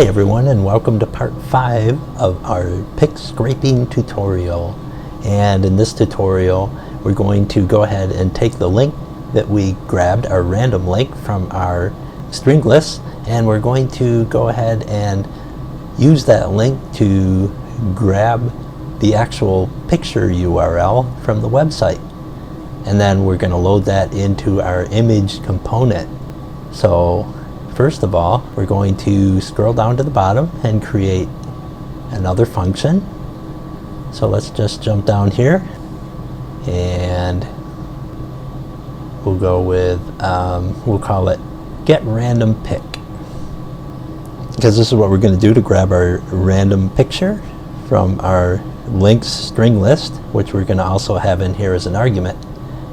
Hey everyone, and welcome to part 5 of our pic scraping tutorial. And in this tutorial we're going to go ahead and take the link that we grabbed, our random link from our string list, and we're going to go ahead and use that link to grab the actual picture URL from the website, and then we're going to load that into our image component. So first of all, we're going to scroll down to the bottom and create another function. So let's just jump down here and we'll go with, we'll call it get random pic, because this is what we're going to do to grab our random picture from our links string list, which we're going to also have in here as an argument,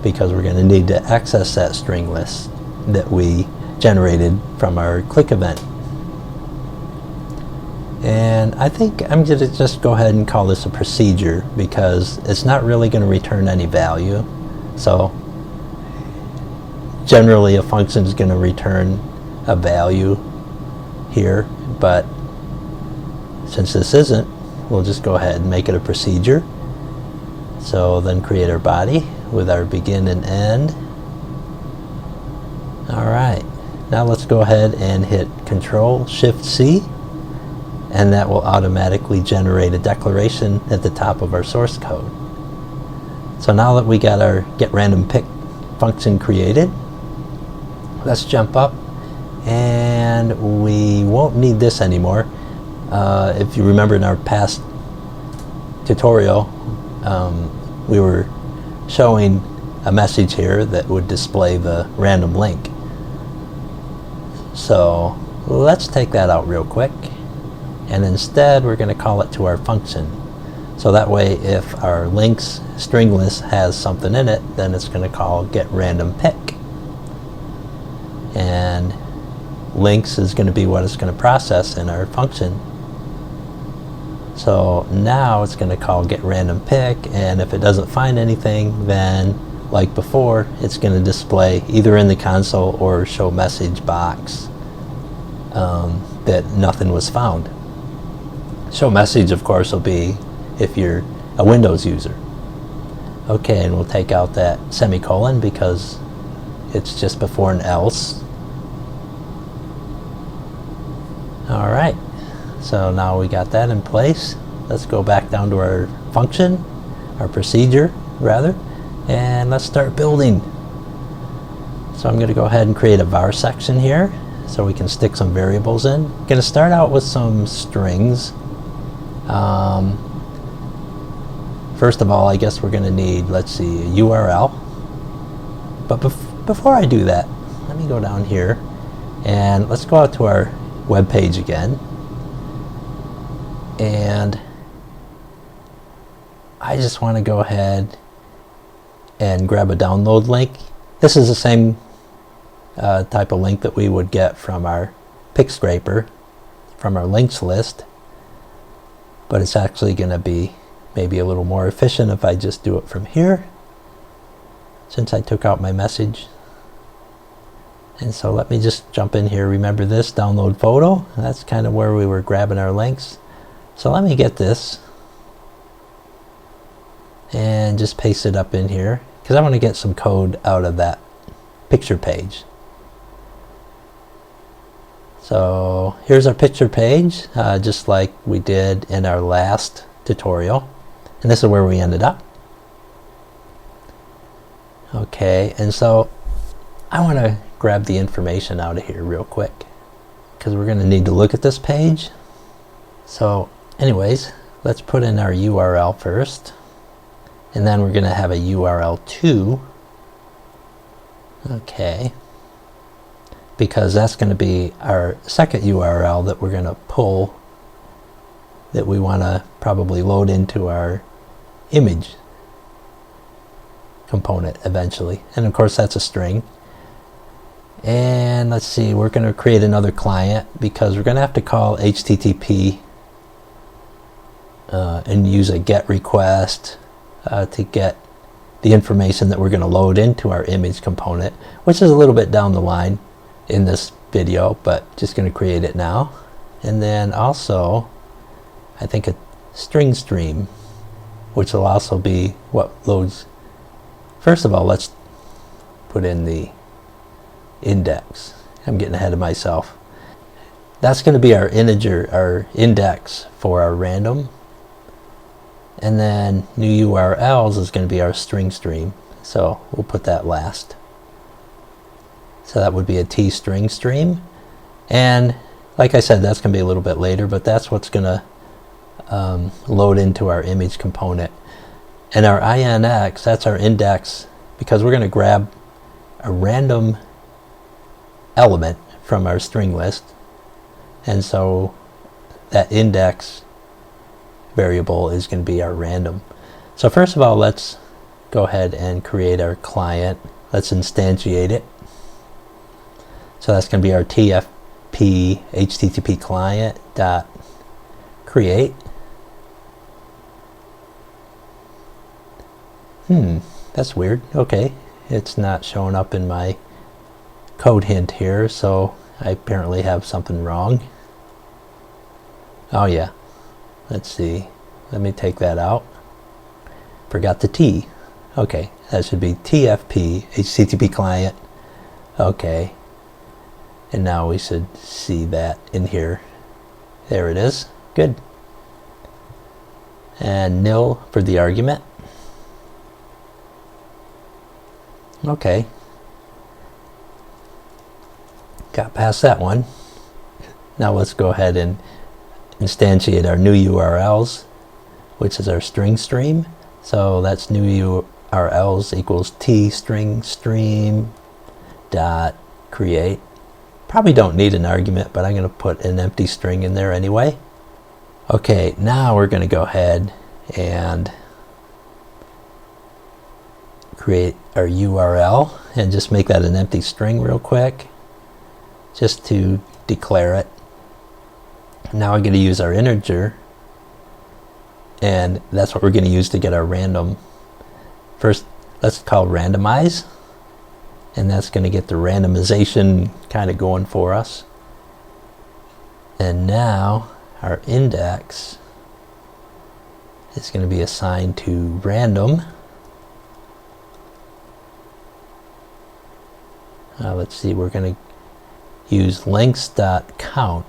because we're going to need to access that string list that we generated from our click event. And I think I'm going to just go ahead and call this a procedure, because it's not really going to return any value. So generally a function is going to return a value here, but since this isn't, we'll just go ahead and make it a procedure. So then create our body with our begin and end. Alright, now let's go ahead and hit Control-Shift-C, and that will automatically generate a declaration at the top of our source code. So now that we got our getRandomPic function created, let's jump up, and we won't need this anymore. If you remember in our past tutorial, we were showing a message here that would display the random link. So let's take that out real quick, and instead we're going to call it to our function. So that way if our links string list has something in it, then it's going to call getRandomPic, and links is going to be what it's going to process in our function. So now it's going to call getRandomPic, and if it doesn't find anything, then like before, it's going to display either in the console or show message box that nothing was found. Show message, of course, will be if you're a Windows user. Okay, and we'll take out that semicolon because it's just before an else. Alright, so now we got that in place. Let's go back down to our function, our procedure rather, and let's start building. So I'm going to go ahead and create a var section here so we can stick some variables in. I'm going to start out with some strings. First of all, I guess we're going to need, let's see, a URL. But before I do that, let me go down here and let's go out to our web page again. And I just want to go ahead and grab a download link. This is the same type of link that we would get from our pic scraper, from our links list, but it's actually going to be maybe a little more efficient if I just do it from here, since I took out my message. And so let me just jump in here. Remember this, download photo, that's kind of where we were grabbing our links. So let me get this and just paste it up in here, because I want to get some code out of that picture page. So here's our picture page, just like we did in our last tutorial, and this is where we ended up. Okay, and so I want to grab the information out of here real quick, because we're going to need to look at this page. So anyways, let's put in our URL first, and then we're going to have a URL 2. Okay, because that's going to be our second URL that we're going to pull, that we want to probably load into our image component eventually. And of course that's a string. And let's see, we're going to create another client, because we're going to have to call HTTP and use a GET request to get the information that we're going to load into our image component, which is a little bit down the line in this video, but just going to create it now. and then also I think a string stream, which will also be what loads. First of all, let's put in the index. I'm getting ahead of myself. That's going to be our integer, our index for our random, and then new URLs is going to be our string stream, so we'll put that last. So that would be a T string stream, and like I said, that's going to be a little bit later, but that's what's going to load into our image component. And our INX, that's our index, because we're going to grab a random element from our string list, and so that index variable is going to be our random. So first of all, let's go ahead and create our client. Let's instantiate it. So that's going to be our TFP HTTP client dot create. That's weird. Okay, it's not showing up in my code hint here, so I apparently have something wrong. Oh yeah, let's see, let me take that out. Forgot the T. Okay, that should be TFP HTTP client. Okay, and now we should see that in here. There it is. Good. And nil for the argument. Okay, got past that one. Now let's go ahead and instantiate our new URLs, which is our string stream. So that's new URLs equals T string stream dot create. Probably don't need an argument, but I'm going to put an empty string in there anyway. Okay, now we're going to go ahead and create our URL and just make that an empty string real quick, just to declare it. Now we're going to use our integer, and that's what we're going to use to get our random. First, let's call randomize, and that's going to get the randomization kind of going for us. And now our index is going to be assigned to random. Let's see, we're going to use links.count.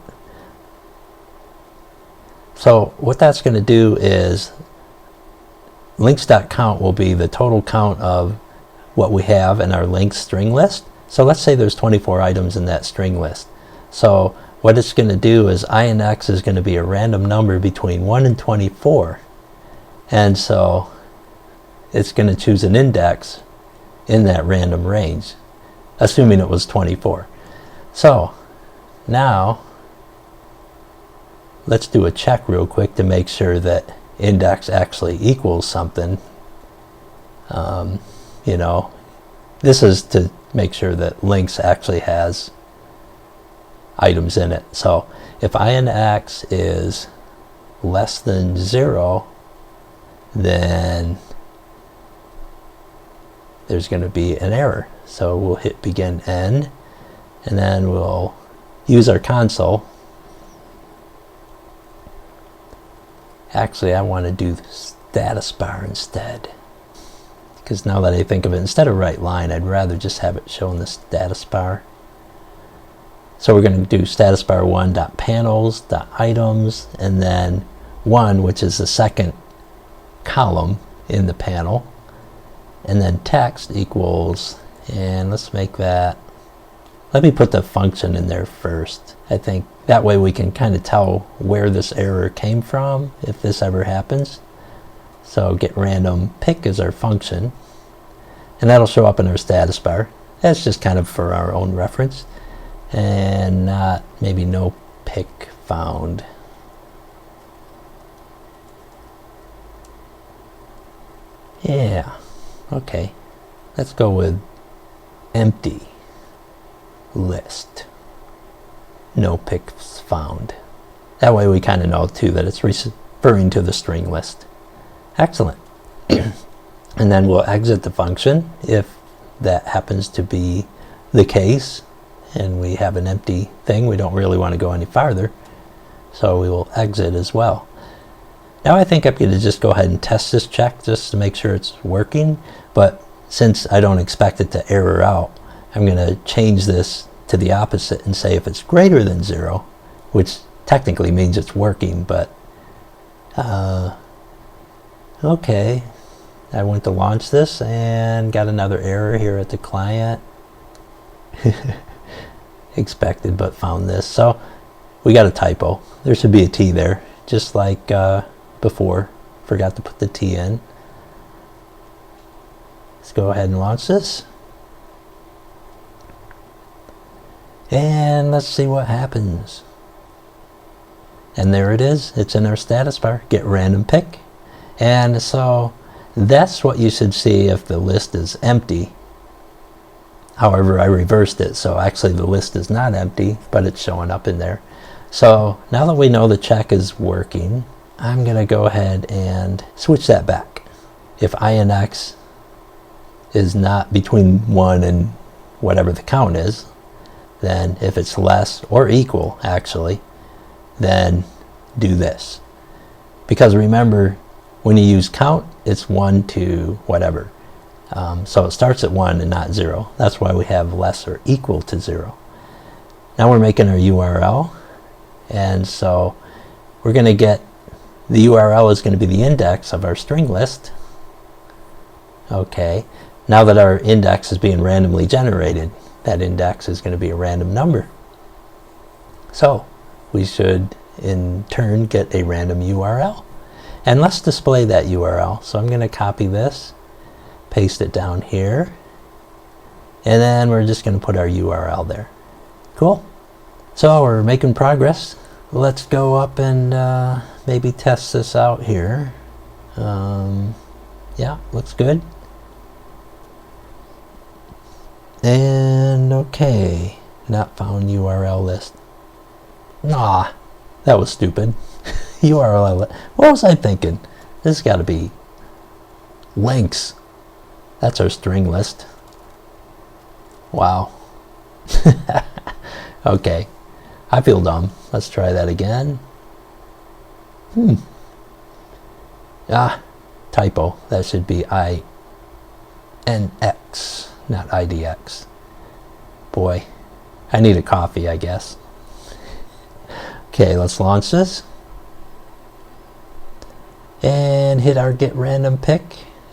So what that's going to do is links.count will be the total count of what we have in our links string list. So let's say there's 24 items in that string list. So what it's going to do is INX is going to be a random number between 1 and 24. And so it's going to choose an index in that random range, assuming it was 24. So now let's do a check real quick to make sure that index actually equals something. You know, this is to make sure that links actually has items in it. So if INX is less than 0, then there's going to be an error. So we'll hit begin end, and then we'll use our console. Actually, I want to do status bar instead, because now that I think of it, instead of right line, I'd rather just have it show in the status bar. So we're going to do status bar 1.panels.items, and then 1, which is the second column in the panel, and then text equals, and let's make that, let me put the function in there first. I think that way we can kind of tell where this error came from if this ever happens. So get random pick is our function, and that'll show up in our status bar. That's just kind of for our own reference, and not maybe no pick found. Yeah, okay, let's go with empty list, no picks found. That way we kind of know too that it's referring to the string list. Excellent. And then we'll exit the function if that happens to be the case and we have an empty thing. We don't really want to go any farther. So we will exit as well. Now I think I'm going to just go ahead and test this check just to make sure it's working. But since I don't expect it to error out, I'm going to change this to the opposite and say if it's greater than 0, which technically means it's working, but okay. I went to launch this and got another error here at the client. Expected but found this. So we got a typo. There should be a T there, just like before. Forgot to put the T in. Let's go ahead and launch this. And let's see what happens. And there it is. It's in our status bar. Get random pick. And so that's what you should see if the list is empty. However, I reversed it, so actually the list is not empty, but it's showing up in there. So now that we know the check is working, I'm going to go ahead and switch that back. If INX is not between 1 and whatever the count is, then if it's less or equal, actually, then do this. Because remember, when you use count, it's 1 to whatever. So it starts at 1 and not 0. That's why we have less or equal to 0. Now we're making our URL. And so we're going to get, the URL is going to be the index of our string list. Okay. Now that our index is being randomly generated, that index is going to be a random number. So we should in turn get a random URL. And let's display that URL. So I'm going to copy this, paste it down here, and then we're just going to put our URL there. Cool. So we're making progress. Let's go up and maybe test this out here. Yeah, looks good. And okay, not found URL list. Nah, that was stupid. URL list. What was I thinking? This has got to be links. That's our string list. Wow. Okay, I feel dumb. Let's try that again. Typo. That should be INX, not IDX. Boy, I need a coffee, I guess. Okay, let's launch this. And hit our get random pick.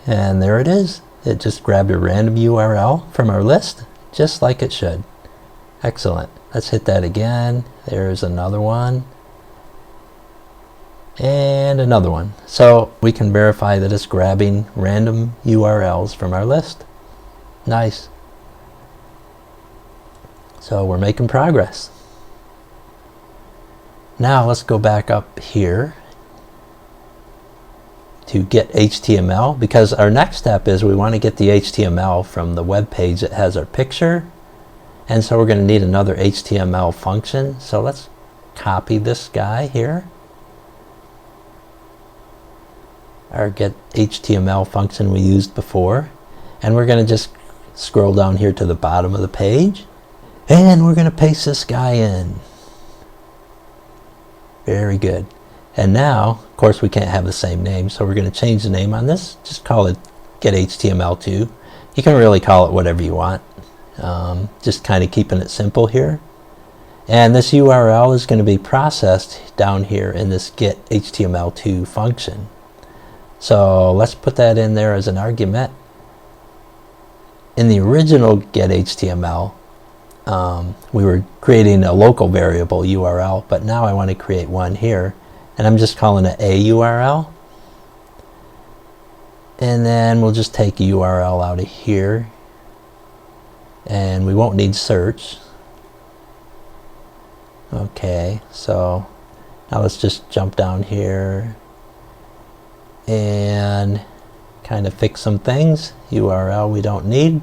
And there it is. It just grabbed a random URL from our list, just like it should. Excellent. Let's hit that again. There's another one. And another one. So we can verify that it's grabbing random URLs from our list. Nice. So we're making progress. Now let's go back up here to get HTML, because our next step is we want to get the HTML from the web page that has our picture, and so we're going to need another HTML function. So let's copy this guy here, our get HTML function we used before, and we're going to just scroll down here to the bottom of the page, and we're going to paste this guy in. Very good. And now, of course, we can't have the same name, so we're going to change the name on this. Just call it Get HTML2. You can really call it whatever you want. Just kind of keeping it simple here. And this URL is going to be processed down here in this Get HTML2 function. So let's put that in there as an argument. In the original Get HTML, we were creating a local variable URL, but now I want to create one here. And I'm just calling it a URL. And then we'll just take URL out of here. And we won't need search. Okay, so now let's just jump down here and kind of fix some things. URL we don't need.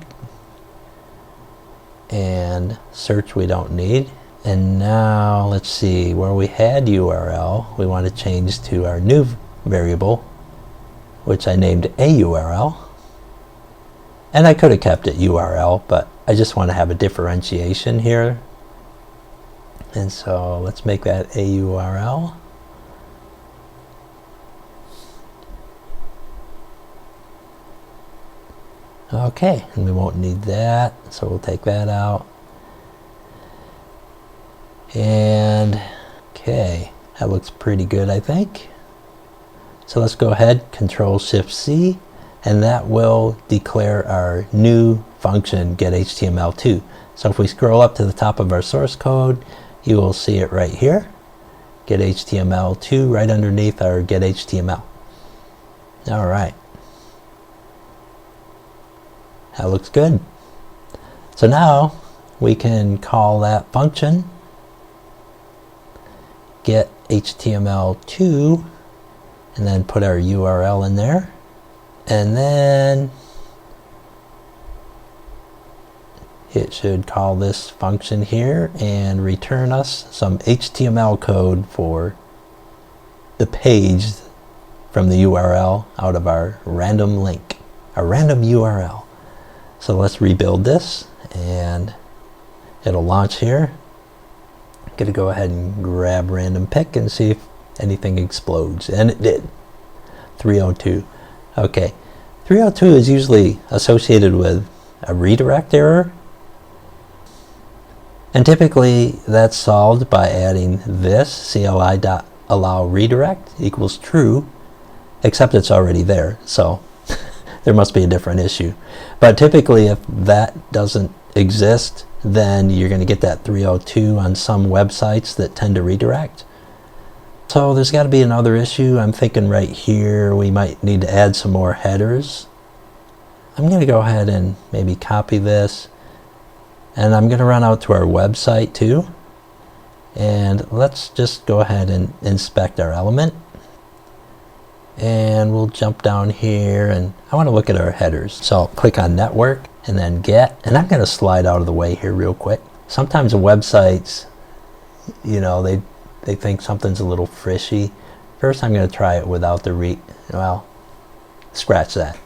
And search we don't need. And now let's see, where we had URL, we want to change to our new variable, which I named a URL. And I could have kept it URL, but I just want to have a differentiation here. And so let's make that a URL. Okay, and we won't need that, so we'll take that out. And okay, that looks pretty good, I think. So let's go ahead, Control-Shift-C, and that will declare our new function, getHTML2. So if we scroll up to the top of our source code, you will see it right here, getHTML2, right underneath our getHTML. All right. That looks good. So now we can call that function getHTML2 and then put our URL in there, and then it should call this function here and return us some HTML code for the page from the URL out of our random link, a random URL. So let's rebuild this, and it'll launch here. I'm going to go ahead and grab random pick and see if anything explodes, and it did. 302. Okay, 302 is usually associated with a redirect error, and typically that's solved by adding this CLI.allow redirect equals true, except it's already there, so there must be a different issue. But typically if that doesn't exist, then you're going to get that 302 on some websites that tend to redirect. So there's got to be another issue. I'm thinking right here we might need to add some more headers. I'm going to go ahead and maybe copy this, and I'm going to run out to our website too, and let's just go ahead and inspect our element. And we'll jump down here, and I want to look at our headers. So I'll click on network and then get, and I'm going to slide out of the way here real quick. Sometimes the websites, you know, they think something's a little fishy. First I'm going to try it without the well, scratch that.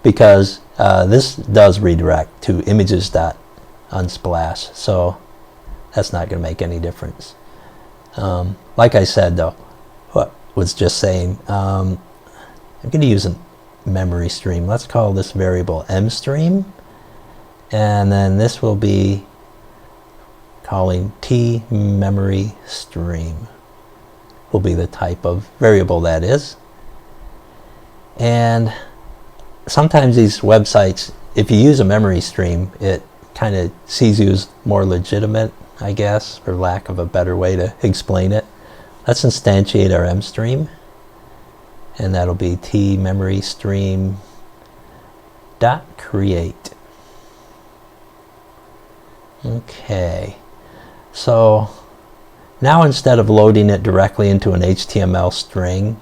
Because this does redirect to images.unsplash, so that's not going to make any difference. Like I said though, was just saying, I'm going to use a memory stream. Let's call this variable mstream, and then this will be calling t memory stream, will be the type of variable that is. And sometimes these websites, if you use a memory stream, it kind of sees you as more legitimate, I guess, for lack of a better way to explain it. Let's instantiate our mstream, and that'll be t memory stream dot create. Okay, so now instead of loading it directly into an HTML string,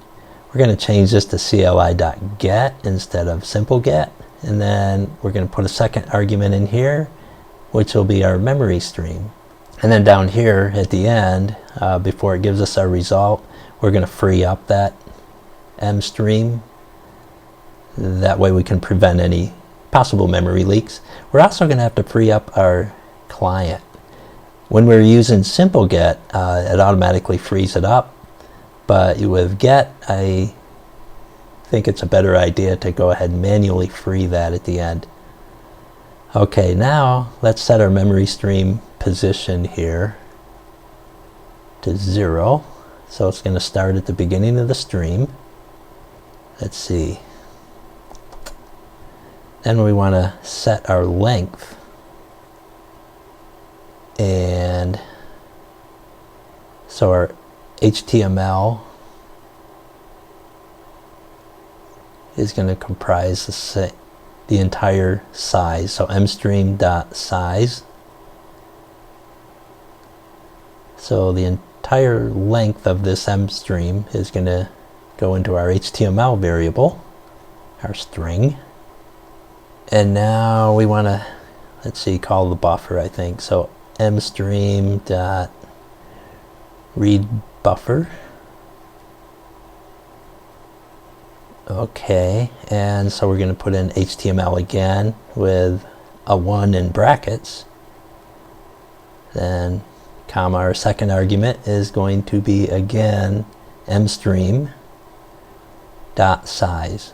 we're going to change this to CLI.get instead of simple get, and then we're going to put a second argument in here, which will be our memory stream. And then down here at the end, before it gives us our result, we're going to free up that mstream. That way we can prevent any possible memory leaks. We're also going to have to free up our client. When we're using simple get, it automatically frees it up. But with get, I think it's a better idea to go ahead and manually free that at the end. Okay, now let's set our memory stream position here to 0. So it's going to start at the beginning of the stream. Let's see. Then we want to set our length. And so our HTML is going to comprise the entire size. So mstream.size. So the entire length of this mstream is going to go into our HTML variable, our string. And now we want to, let's see, call the buffer, I think. So mstream.readBuffer. Okay, and so we're going to put in HTML again with a 1 in brackets. Then comma, our second argument is going to be again mstream dot size.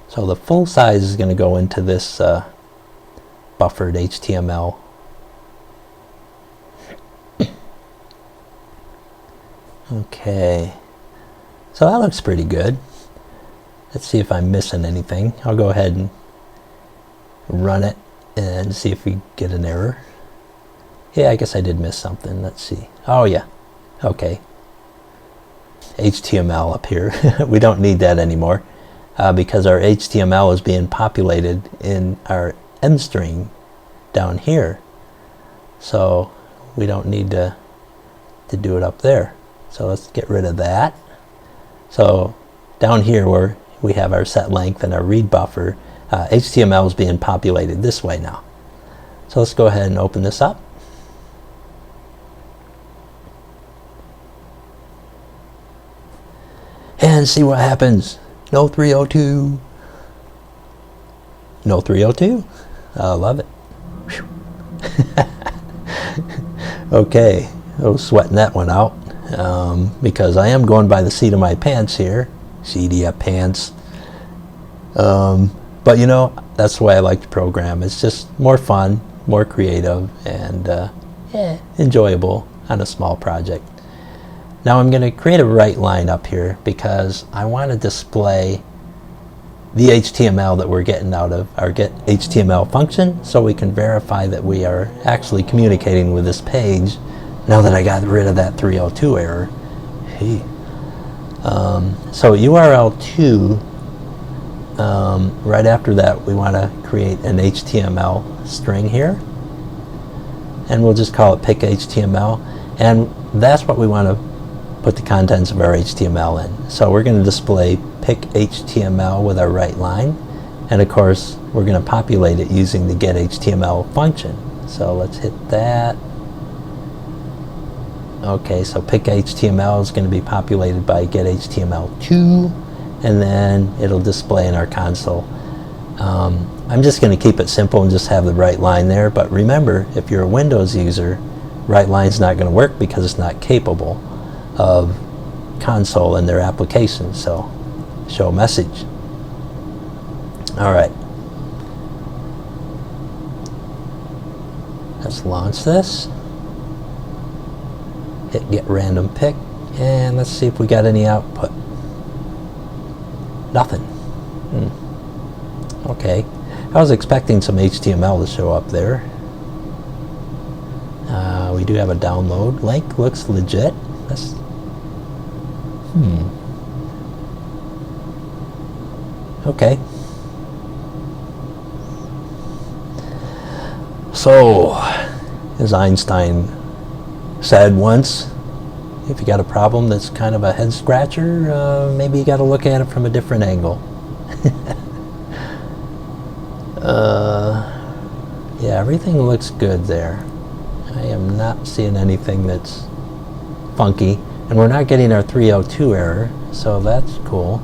So the full size is going to go into this buffered HTML. Okay, so that looks pretty good. Let's see if I'm missing anything. I'll go ahead and run it and see if we get an error. Yeah, I guess I did miss something. Let's see. Oh yeah, okay. HTML up here. We don't need that anymore because our HTML is being populated in our end string down here. So we don't need to do it up there. So let's get rid of that. So down here where we have our set length and our read buffer, HTML is being populated this way now. So let's go ahead and open this up. And see what happens. No 302. No 302. I love it. Okay, I was sweating that one out because I am going by the seat of my pants here. CDF pants. But you know, that's the way I like to program. It's just more fun, more creative, and yeah, enjoyable on a small project. Now I'm going to create a right line up here because I want to display the HTML that we're getting out of our getHTML function, so we can verify that we are actually communicating with this page now that I got rid of that 302 error. Hey. So URL2, right after that we want to create an HTML string here, and we'll just call it pick.html, and that's what we want to put the contents of our HTML in. So we're going to display pick.html with our right line, and of course we're going to populate it using the getHTML function. So let's hit that. Okay, so pick.html is going to be populated by getHTML2, and then it'll display in our console. I'm just going to keep it simple and just have the right line there, but remember, if you're a Windows user, right line's not going to work because it's not capable of console in their application. So show message. Alright, let's launch this, hit get random pick, and let's see if we got any output. Nothing. Okay, I was expecting some HTML to show up there. We do have a download link, looks legit. Let's okay. So, as Einstein said once, if you got a problem that's kind of a head scratcher, maybe you got to look at it from a different angle. Yeah, everything looks good there. I am not seeing anything that's funky, and we're not getting our 302 error, so that's cool.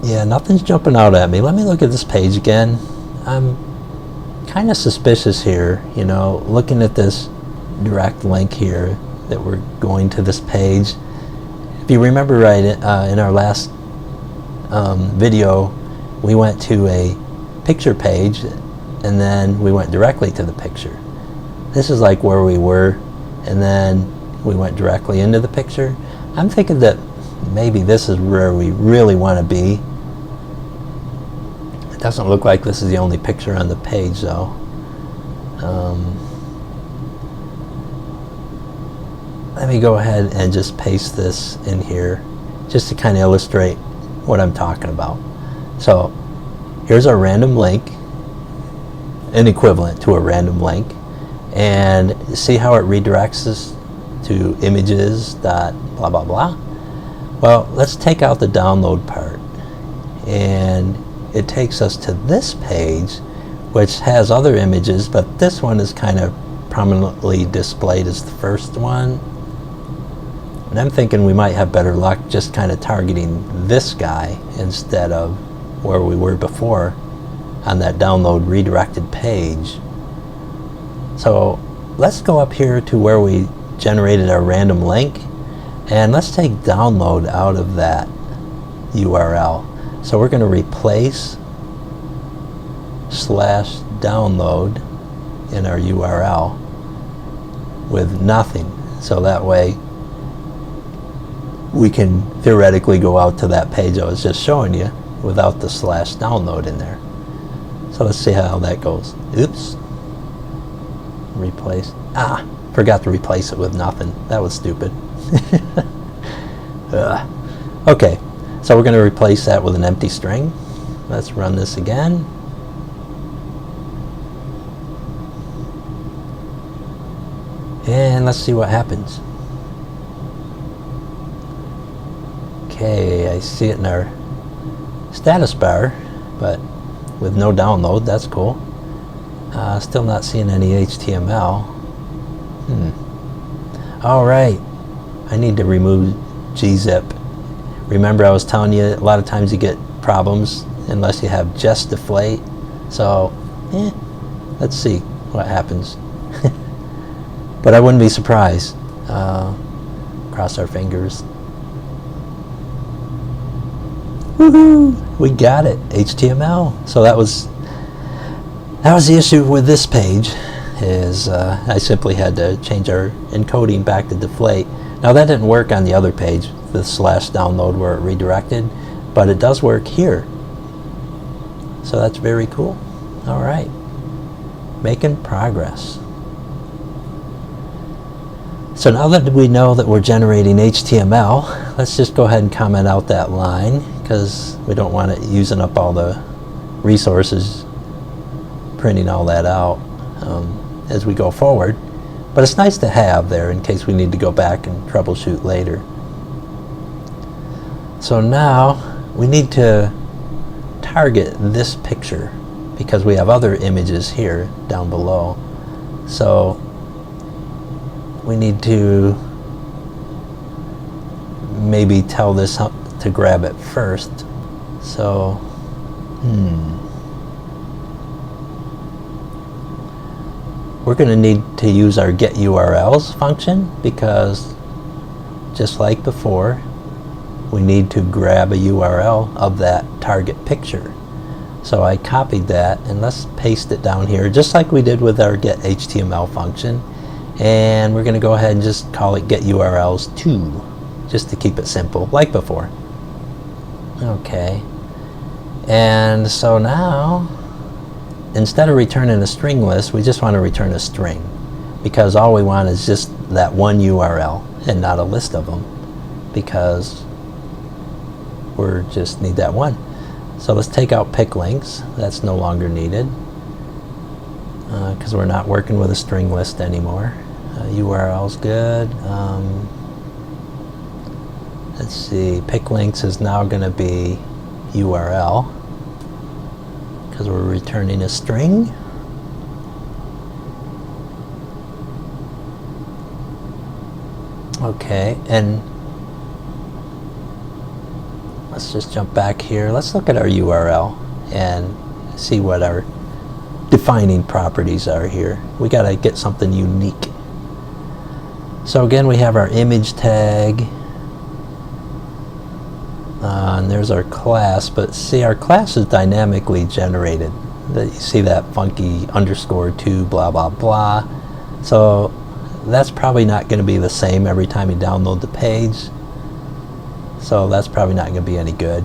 Yeah, nothing's jumping out at me. Let me look at this page again. I'm kind of suspicious here, you know, looking at this direct link here that we're going to this page. If you remember right, in our last video, we went to a picture page and then we went directly to the picture. This is like where we were, and then we went directly into the picture. I'm thinking that maybe this is where we really want to be. It doesn't look like this is the only picture on the page though. Let me go ahead and just paste this in here just to kind of illustrate what I'm talking about. So here's our random link, an equivalent to a random link, and see how it redirects us to images dot blah blah blah. Well, let's take out the download part, and it takes us to this page which has other images, but this one is kind of prominently displayed as the first one. And I'm thinking we might have better luck just kind of targeting this guy instead of where we were before on that download redirected page. So let's go up here to where we generated our random link. And let's take download out of that URL. So we're going to replace /download in our URL with nothing. So that way we can theoretically go out to that page I was just showing you without the /download in there. So let's see how that goes. Oops. Replace. Forgot to replace it with nothing. That was stupid. Okay, so we're going to replace that with an empty string. Let's run this again. And let's see what happens. Okay, I see it in our status bar, but with no download. That's cool. Still not seeing any HTML. Alright, I need to remove gzip. Remember, I was telling you a lot of times you get problems unless you have just deflate. So let's see what happens. But I wouldn't be surprised. Cross our fingers. Woohoo! We got it. HTML. So that was the issue with this page. Is I simply had to change our encoding back to deflate. Now that didn't work on the other page, the /download where it redirected, but it does work here. So that's very cool. All right, making progress. So now that we know that we're generating HTML, let's just go ahead and comment out that line, because we don't want it using up all the resources printing all that out as we go forward. But it's nice to have there in case we need to go back and troubleshoot later. So now we need to target this picture because we have other images here down below. So we need to maybe tell this to grab it first. So we're going to need to use our getURLs function because just like before, we need to grab a URL of that target picture. So I copied that, and let's paste it down here just like we did with our getHTML function. And we're going to go ahead and just call it getURLs2 just to keep it simple like before. Okay. And so now instead of returning a string list, we just want to return a string because all we want is just that one URL and not a list of them because we just need that one. So let's take out pick links. That's no longer needed because we're not working with a string list anymore. URL's good. Let's see, pick links is now going to be URL because we're returning a string. Okay, and let's just jump back here. Let's look at our URL and see what our defining properties are here. We got to get something unique. So again, we have our image tag. And there's our class, but see, our class is dynamically generated. You see that funky _2 blah blah blah. So that's probably not going to be the same every time you download the page. So that's probably not going to be any good.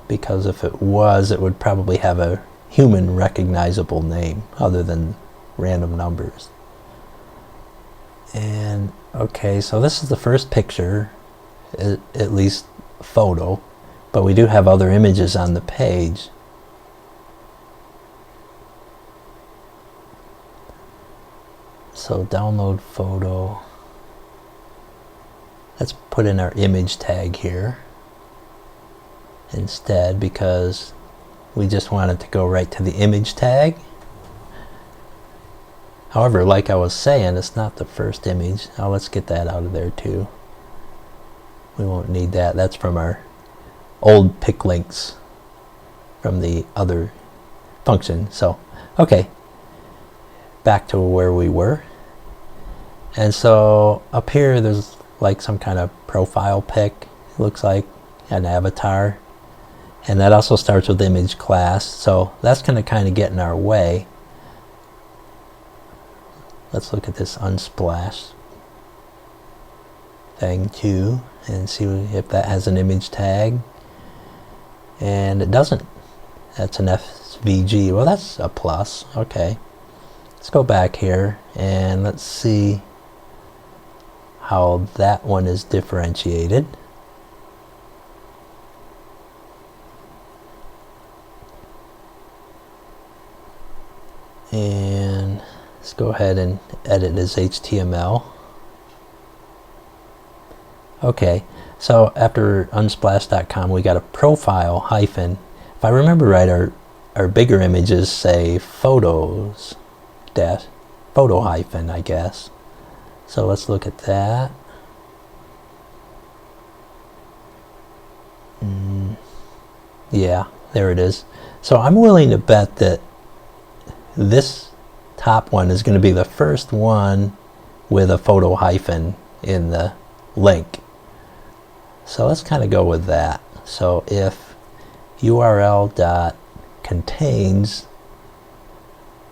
Because if it was, it would probably have a human recognizable name other than random numbers. And okay, so this is the first picture, at least photo, but we do have other images on the page. So download photo. Let's put in our image tag here instead because we just want it to go right to the image tag. However, like I was saying, it's not the first image. Now let's get that out of there too. We won't need that. That's from our old pick links from the other function. So, okay. back to where we were. And so up here there's like some kind of profile pic. It looks like an avatar. And that also starts with image class. So that's going to kind of get in our way. Let's look at this unsplash thing too and see if that has an image tag. And it doesn't. That's an SVG. Well, that's a plus. Okay. Let's go back here and let's see how that one is differentiated. And let's go ahead and edit as HTML. Okay, so after unsplash.com we got a profile hyphen. If I remember right, our bigger images say photos dash photo hyphen, I guess. So let's look at that. Yeah, there it is. So I'm willing to bet that this top one is going to be the first one with a photo hyphen in the link. So let's kind of go with that. So if URL dot contains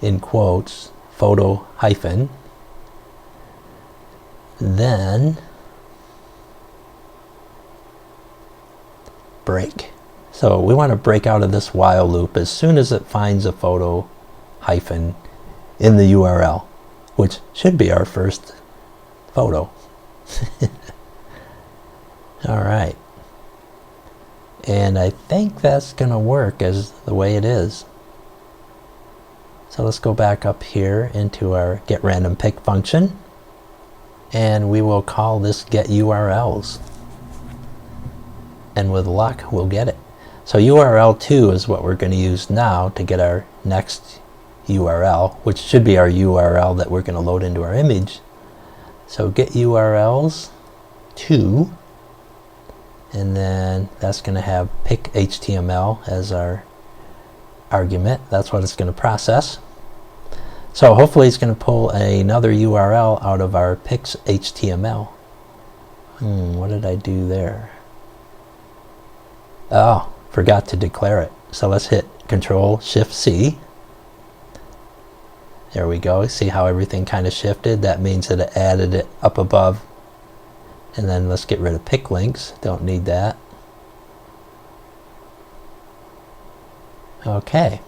in quotes photo hyphen, then break. So we want to break out of this while loop as soon as it finds a photo hyphen in the URL, which should be our first photo. All right. And I think that's going to work as the way it is. So let's go back up here into our getRandomPic function. And we will call this getURLs. And with luck, we'll get it. So URL2 is what we're going to use now to get our next URL, which should be our URL that we're going to load into our image. So getURLs2, and then that's going to have pic HTML as our argument. That's what it's going to process. So hopefully it's going to pull another URL out of our pics HTML. What did I do there? Oh, forgot to declare it. So let's hit Control-Shift-C. There we go. See how everything kind of shifted? That means that it added it up above. And then let's get rid of pic links. Don't need that. Okay.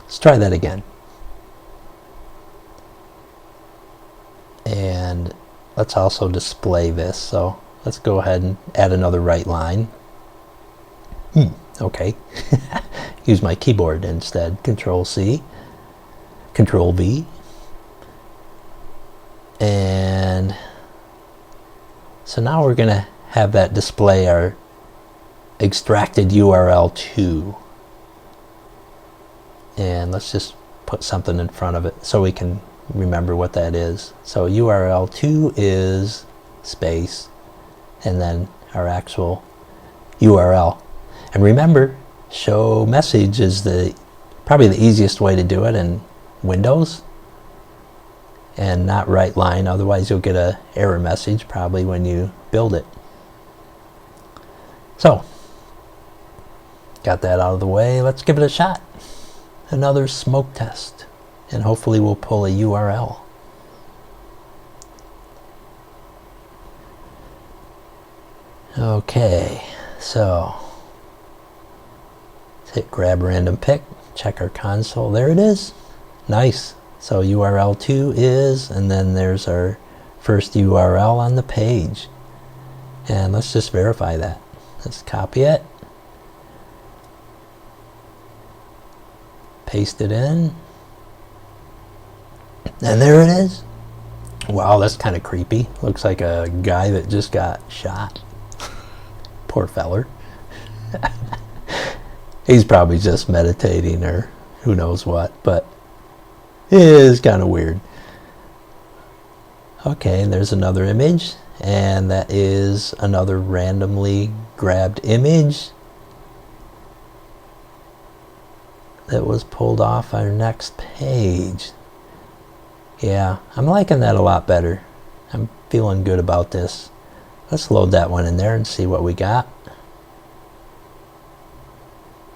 Let's try that again. And let's also display this. So let's go ahead and add another right line. Okay. Use my keyboard instead. Control-C. Control-V. And so now we're going to have that display our extracted URL2. And let's just put something in front of it so we can remember what that is. So URL2 is space and then our actual URL. And remember, show message is probably the easiest way to do it in Windows, and not write line, otherwise you'll get an error message probably when you build it. So, got that out of the way. Let's give it a shot. Another smoke test, and hopefully we'll pull a URL. Okay, so let's hit grab random pick, check our console. There it is. Nice. So URL2 is, and then there's our first URL on the page. And let's just verify that. Let's copy it, paste it in, and there it is. Wow, that's kind of creepy. Looks like a guy that just got shot. Poor feller. He's probably just meditating or who knows what, but it is kind of weird. Okay, and there's another image, and that is another randomly grabbed image. that was pulled off our next page. Yeah, I'm liking that a lot better. I'm feeling good about this. Let's load that one in there and see what we got.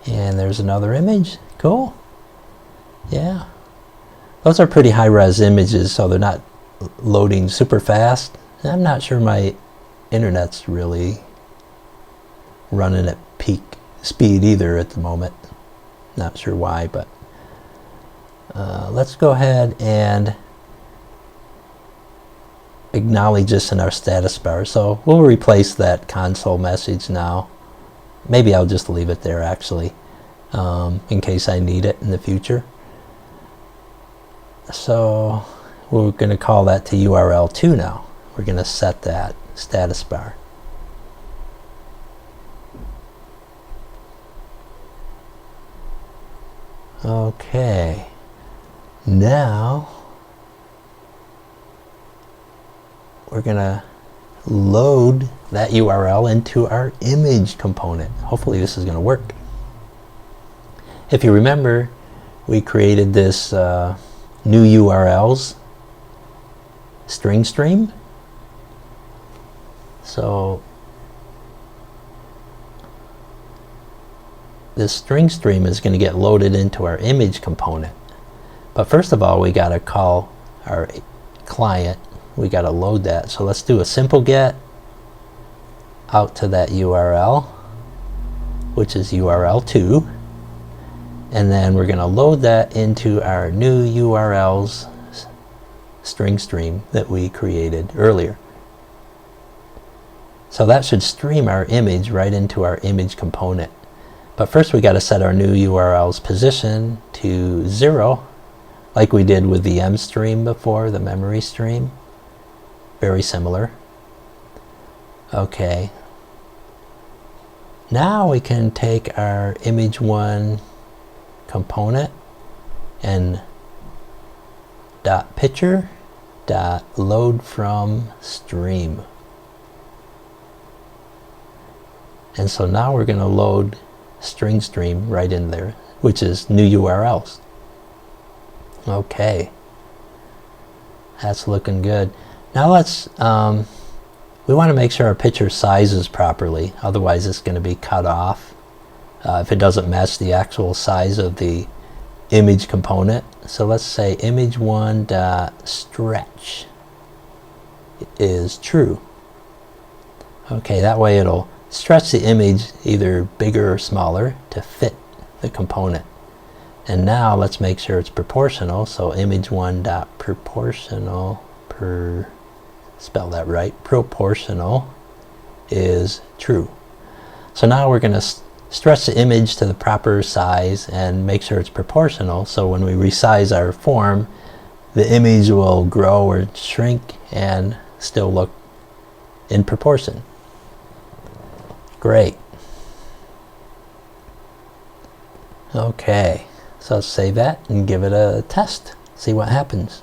And there's another image. Cool. Yeah. Those are pretty high-res images, so they're not loading super fast. I'm not sure my internet's really running at peak speed either at the moment. Not sure why, but let's go ahead and acknowledge this in our status bar. So we'll replace that console message now. Maybe I'll just leave it there actually, in case I need it in the future. So we're going to call that to URL2 now. We're going to set that status bar. Okay, now we're going to load that URL into our image component. Hopefully this is going to work. If you remember, we created this new URLs string stream. So this string stream is going to get loaded into our image component. But first of all, we got to call our client. We got to load that. So let's do a simple get out to that URL, which is URL2. And then we're going to load that into our new URLs string stream that we created earlier. So that should stream our image right into our image component. But first we got to set our new URL's position to 0, like we did with the M stream before, the memory stream. Very similar. Okay. Now we can take our image1 component and .picture .load from stream. And so now we're going to load string stream right in there, which is new URLs. Okay, that's looking good. Now let's we want to make sure our picture sizes properly, otherwise it's going to be cut off if it doesn't match the actual size of the image component. So let's say image1.stretch is true. Okay, that way it'll stretch the image either bigger or smaller to fit the component. And now let's make sure it's proportional. So image1.proportional spell that right, proportional is true. So now we're going to stretch the image to the proper size and make sure it's proportional, so when we resize our form, the image will grow or shrink and still look in proportion. Great. Okay, so let's save that and give it a test, see what happens.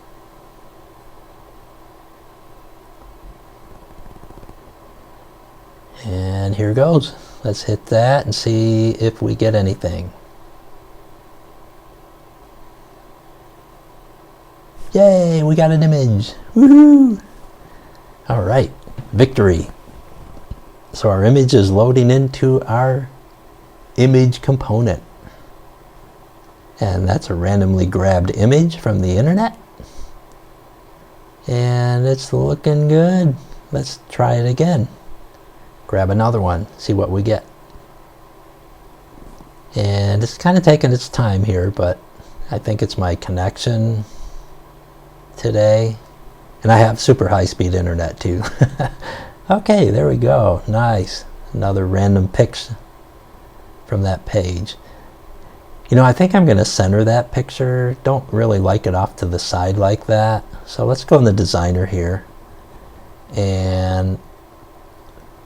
And here goes. Let's hit that and see if we get anything. Yay, we got an image. Woohoo! All right, victory. So our image is loading into our image component. And that's a randomly grabbed image from the internet. And it's looking good. Let's try it again. Grab another one, see what we get. And it's kind of taking its time here, but I think it's my connection today. And I have super high-speed internet too. Okay, there we go. Nice. Another random pics from that page. You know, I think I'm going to center that picture. Don't really like it off to the side like that. So let's go in the designer here. And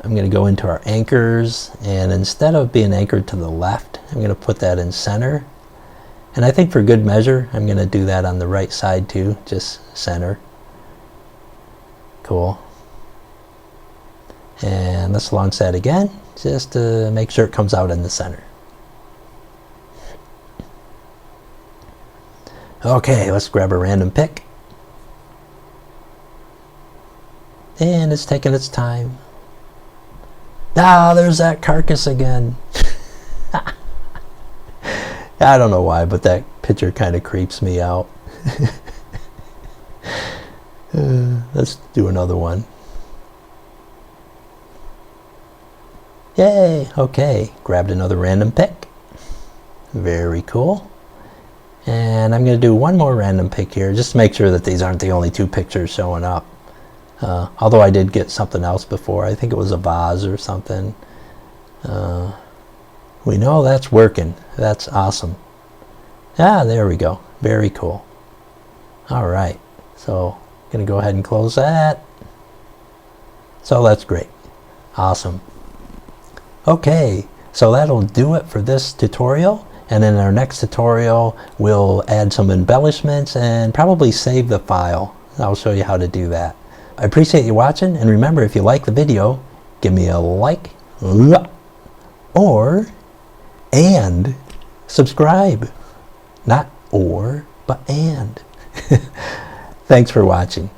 I'm going to go into our anchors, and instead of being anchored to the left, I'm going to put that in center. And I think for good measure, I'm going to do that on the right side too, just center. Cool. And let's launch that again, just to make sure it comes out in the center. Okay, let's grab a random pick. And it's taking its time. Ah, there's that carcass again. I don't know why, but that picture kind of creeps me out. Let's do another one. Yay, okay, grabbed another random pick. Very cool. And I'm going to do one more random pick here, just to make sure that these aren't the only two pictures showing up. Although I did get something else before. I think it was a vase or something. We know that's working. That's awesome. Ah, there we go. Very cool. All right. So I'm going to go ahead and close that. So that's great. Awesome. Okay. So that'll do it for this tutorial. And in our next tutorial, we'll add some embellishments and probably save the file. I'll show you how to do that. I appreciate you watching, and remember, if you like the video, give me a like, and subscribe. Not or, but and. Thanks for watching.